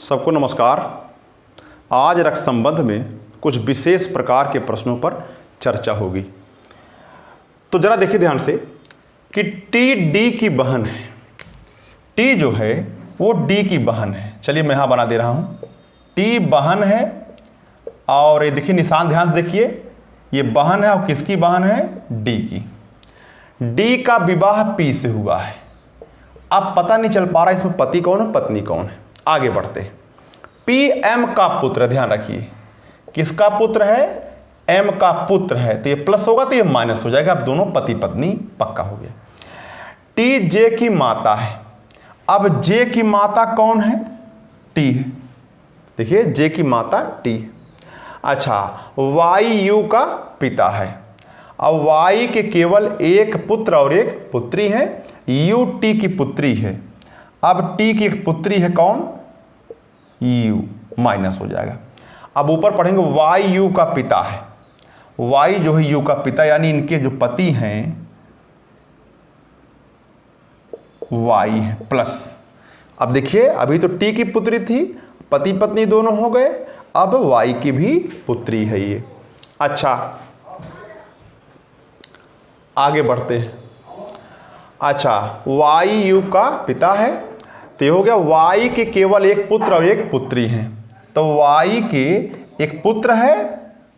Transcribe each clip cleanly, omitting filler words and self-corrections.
सबको नमस्कार। आज रक्त संबंध में कुछ विशेष प्रकार के प्रश्नों पर चर्चा होगी। तो जरा देखिए ध्यान से कि टी डी की बहन है। टी जो है वो डी की बहन है। चलिए मैं यहां बना दे रहा हूं। टी बहन है और ये देखिए निशान ध्यान से देखिए, ये बहन है और किसकी बहन है? डी की। डी का विवाह पी से हुआ है। अब पता नहीं चल पा रहा इसमें पति कौन है पत्नी कौन है। आगे बढ़ते। पी एम का पुत्र, ध्यान रखिए किसका पुत्र है? एम का पुत्र है। तो ये प्लस होगा तो ये माइनस हो जाएगा। अब दोनों पति पत्नी पक्का हो गया। टी जे की माता है। अब जे की माता कौन है? टी है। देखिए जे की माता टी। अच्छा, वाई यू का पिता है। अब वाई के केवल एक पुत्र और एक पुत्री है। यू टी की पुत्री है। अब टी की एक पुत्री है कौन? यू, माइनस हो जाएगा। अब ऊपर पढ़ेंगे वाई यू का पिता है। वाई जो है यू का पिता, यानी इनके जो पति हैं वाई है प्लस। अब देखिए अभी तो टी की पुत्री थी, पति पत्नी दोनों हो गए। अब वाई की भी पुत्री है ये। अच्छा आगे बढ़ते हैं। अच्छा, वाई यू का पिता है तो ये हो गया वाई के केवल एक पुत्र और एक पुत्री है। तो वाई के एक पुत्र है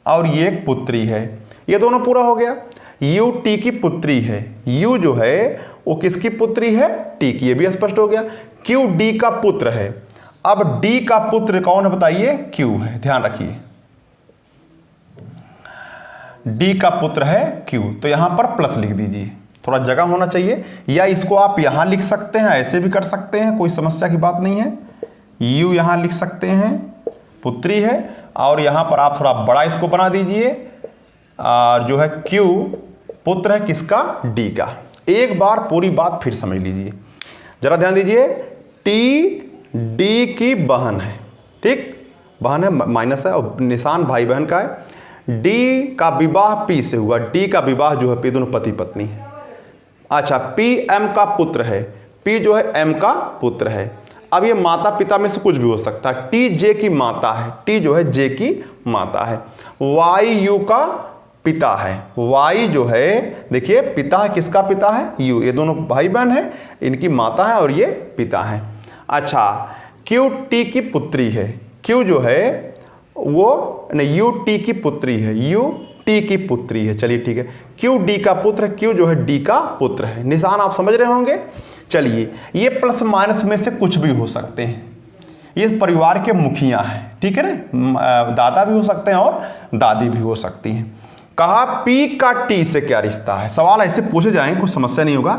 और ये एक पुत्री है। ये दोनों पूरा हो गया। यू टी की पुत्री है। यू जो है वो किसकी पुत्री है? टी की। ये भी स्पष्ट हो गया। क्यू डी का पुत्र है। अब डी का पुत्र कौन है बताइए? क्यू है। ध्यान रखिए डी का पुत्र है क्यू। तो यहां पर प्लस लिख दीजिए, थोड़ा जगह होना चाहिए, या इसको आप यहां लिख सकते हैं, ऐसे भी कर सकते हैं, कोई समस्या की बात नहीं है। यू यहां लिख सकते हैं, पुत्री है, और यहां पर आप थोड़ा बड़ा इसको बना दीजिए। और जो है क्यू पुत्र है किसका? डी का। एक बार पूरी बात फिर समझ लीजिए, जरा ध्यान दीजिए। टी डी की बहन है, ठीक, बहन है, माइनस है और निशान भाई बहन का है। डी का विवाह पी से हुआ। डी का विवाह जो है पी, दोनों पति पत्नी है। अच्छा, पी एम का पुत्र है। पी जो है एम का पुत्र है। अब ये माता पिता में से कुछ भी हो सकता है। टी जे की माता है। टी जो है जे की माता है। वाई यू का पिता है। वाई जो है देखिए पिता है, किसका पिता है? यू। ये दोनों भाई बहन है, इनकी माता है और ये पिता है। अच्छा, क्यू टी की पुत्री है। क्यू जो है वो नहीं, यू टी की पुत्री है। यू टी की पुत्री है। चलिए ठीक है। क्यू डी का पुत्र, क्यू जो है डी का पुत्र है। निशान आप समझ रहे होंगे। चलिए, ये प्लस माइनस में से कुछ भी हो सकते हैं। ये परिवार के मुखिया हैं, ठीक है ना, दादा भी हो सकते हैं और दादी भी हो सकती हैं। कहा पी का टी से क्या रिश्ता है? सवाल ऐसे पूछे जाएंगे, कुछ समस्या नहीं होगा।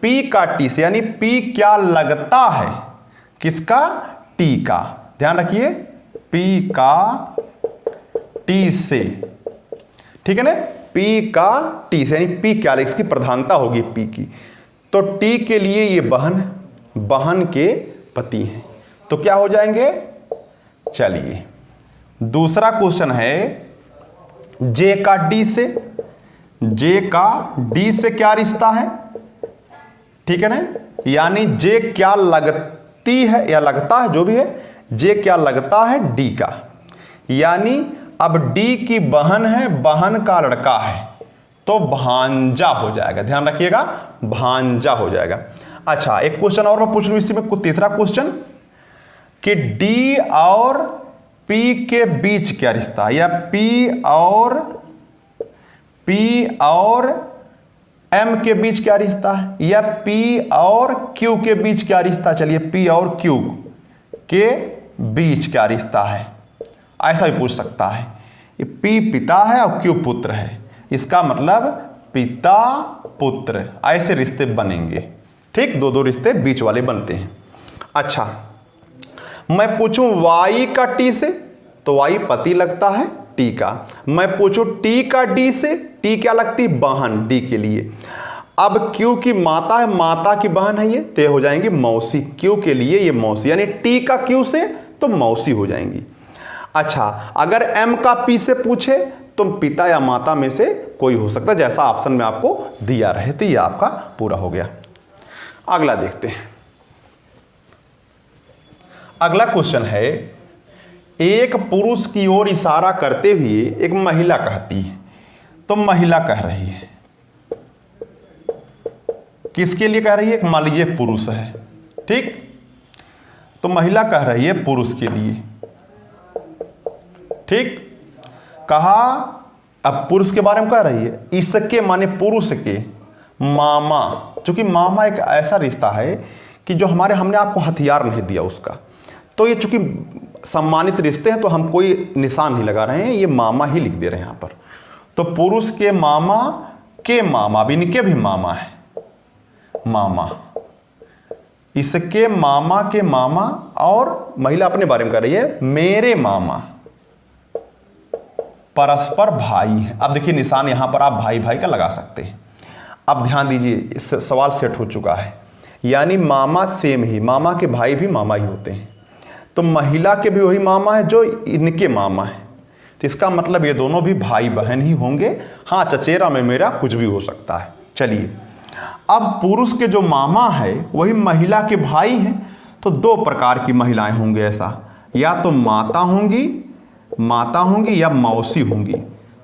पी का टी से, यानी पी क्या लगता है? किसका? टी का। ध्यान रखिए पी का टी से, ठीक है ना। पी का टी से, यानी पी क्या, इसकी प्रधानता होगी पी की। तो टी के लिए ये बहन, बहन के पति हैं, तो क्या हो जाएंगे? चलिए दूसरा क्वेश्चन है जे का डी से। जे का डी से क्या रिश्ता है? ठीक है ना, यानी जे क्या लगती है या लगता है, जो भी है, जे क्या लगता है? डी का। यानी अब डी की बहन है, बहन का लड़का है, तो भांजा हो जाएगा। ध्यान रखिएगा, भांजा हो जाएगा। अच्छा, एक क्वेश्चन और मैं पूछ लूं इसी में, कुछ तीसरा क्वेश्चन कि डी और पी के बीच क्या रिश्ता है, या पी और एम के बीच क्या रिश्ता है, या पी और क्यू के बीच क्या रिश्ता। चलिए पी और क्यू के बीच क्या रिश्ता है, ऐसा भी पूछ सकता है। ये पी पिता है और क्यू पुत्र है, इसका मतलब पिता पुत्र, ऐसे रिश्ते बनेंगे, ठीक। दो दो रिश्ते बीच वाले बनते हैं। अच्छा, मैं पूछूं वाई का टी से, तो वाई पति लगता है टी का। मैं पूछूं टी का डी से, टी क्या लगती? बहन, डी के लिए। अब क्यू की माता है, माता की बहन है ये, तो हो जाएंगी मौसी। क्यू के लिए ये मौसी, यानी टी का क्यू से तो मौसी हो जाएंगी। अच्छा, अगर एम का पी से पूछे तो पिता या माता में से कोई हो सकता है, जैसा ऑप्शन में आपको दिया रहे। तो ये आपका पूरा हो गया। अगला देखते हैं। अगला क्वेश्चन है, एक पुरुष की ओर इशारा करते हुए एक महिला कहती है। तो महिला कह रही है, किसके लिए कह रही है? मान लीजिए पुरुष है, ठीक। तो महिला कह रही है पुरुष के लिए, ठीक। कहा, अब पुरुष के बारे में कह रही है, इसके माने पुरुष के मामा, क्योंकि मामा एक ऐसा रिश्ता है कि जो हमने आपको हथियार नहीं दिया उसका, तो ये चूंकि सम्मानित रिश्ते हैं तो हम कोई निशान नहीं लगा रहे हैं, ये मामा ही लिख दे रहे हैं यहां पर। तो पुरुष के मामा के मामा, अब इनके भी मामा है, मामा, इसके मामा के मामा, और महिला अपने बारे में कह रही है मेरे मामा परस्पर भाई है। अब देखिए निशान यहां पर आप भाई भाई का लगा सकते हैं। अब ध्यान दीजिए, इस सवाल सेट हो चुका है, यानी मामा सेम ही, मामा के भाई भी मामा ही होते हैं। तो महिला के भी वही मामा है जो इनके मामा है, तो इसका मतलब ये दोनों भी भाई बहन ही होंगे। हाँ, चचेरा में मेरा कुछ भी हो सकता है। चलिए, अब पुरुष के जो मामा है वही महिला के भाई हैं, तो दो प्रकार की महिलाएं होंगी ऐसा, या तो माता होंगी या मौसी होंगी।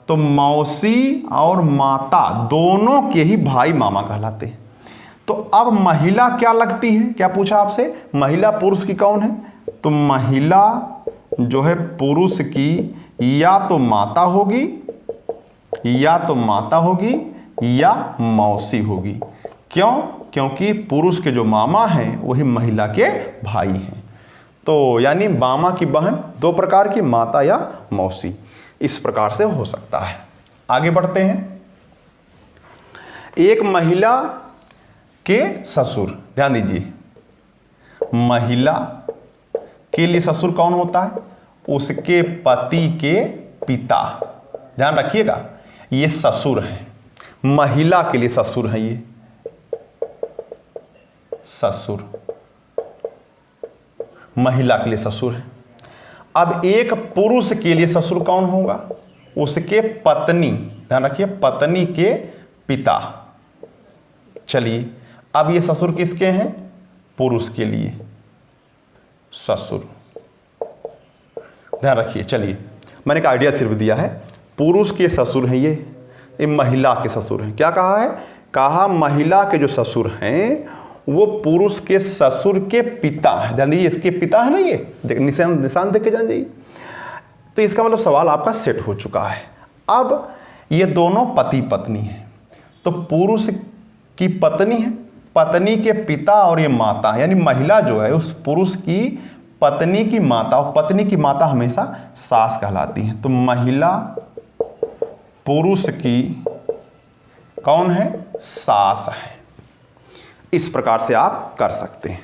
तो मौसी और माता दोनों के ही भाई मामा कहलाते हैं। तो अब महिला क्या लगती है? क्या पूछा आपसे? महिला पुरुष की कौन है? तो महिला जो है पुरुष की या तो माता होगी या मौसी होगी। क्यों? क्योंकि पुरुष के जो मामा हैं वही महिला के भाई हैं। तो यानी मामा की बहन दो प्रकार की, माता या मौसी, इस प्रकार से हो सकता है। आगे बढ़ते हैं। एक महिला के ससुर, ध्यान दीजिए, महिला के लिए ससुर कौन होता है? उसके पति के पिता। ध्यान रखिएगा, ये ससुर है, महिला के लिए ससुर है, ये ससुर महिला के लिए ससुर है। अब एक पुरुष के लिए ससुर कौन होगा? उसके पत्नी, ध्यान रखिए, पत्नी के पिता। चलिए, अब ये ससुर किसके हैं? पुरुष के लिए ससुर। ध्यान रखिए। चलिए, मैंने एक आइडिया सिर्फ दिया है, पुरुष के ससुर हैं ये महिला के ससुर हैं। क्या कहा है? कहा महिला के जो ससुर हैं वो पुरुष के ससुर के पिता है। ध्यान दीजिए, इसके पिता है ना, ये निशान देख के जान जाइए। तो इसका मतलब सवाल आपका सेट हो चुका है। अब ये दोनों पति पत्नी हैं, तो पुरुष की पत्नी है, पत्नी के पिता और ये माता, यानी महिला जो है उस पुरुष की पत्नी की माता, और पत्नी की माता हमेशा सास कहलाती है। तो महिला पुरुष की कौन है? सास है। इस प्रकार से आप कर सकते हैं।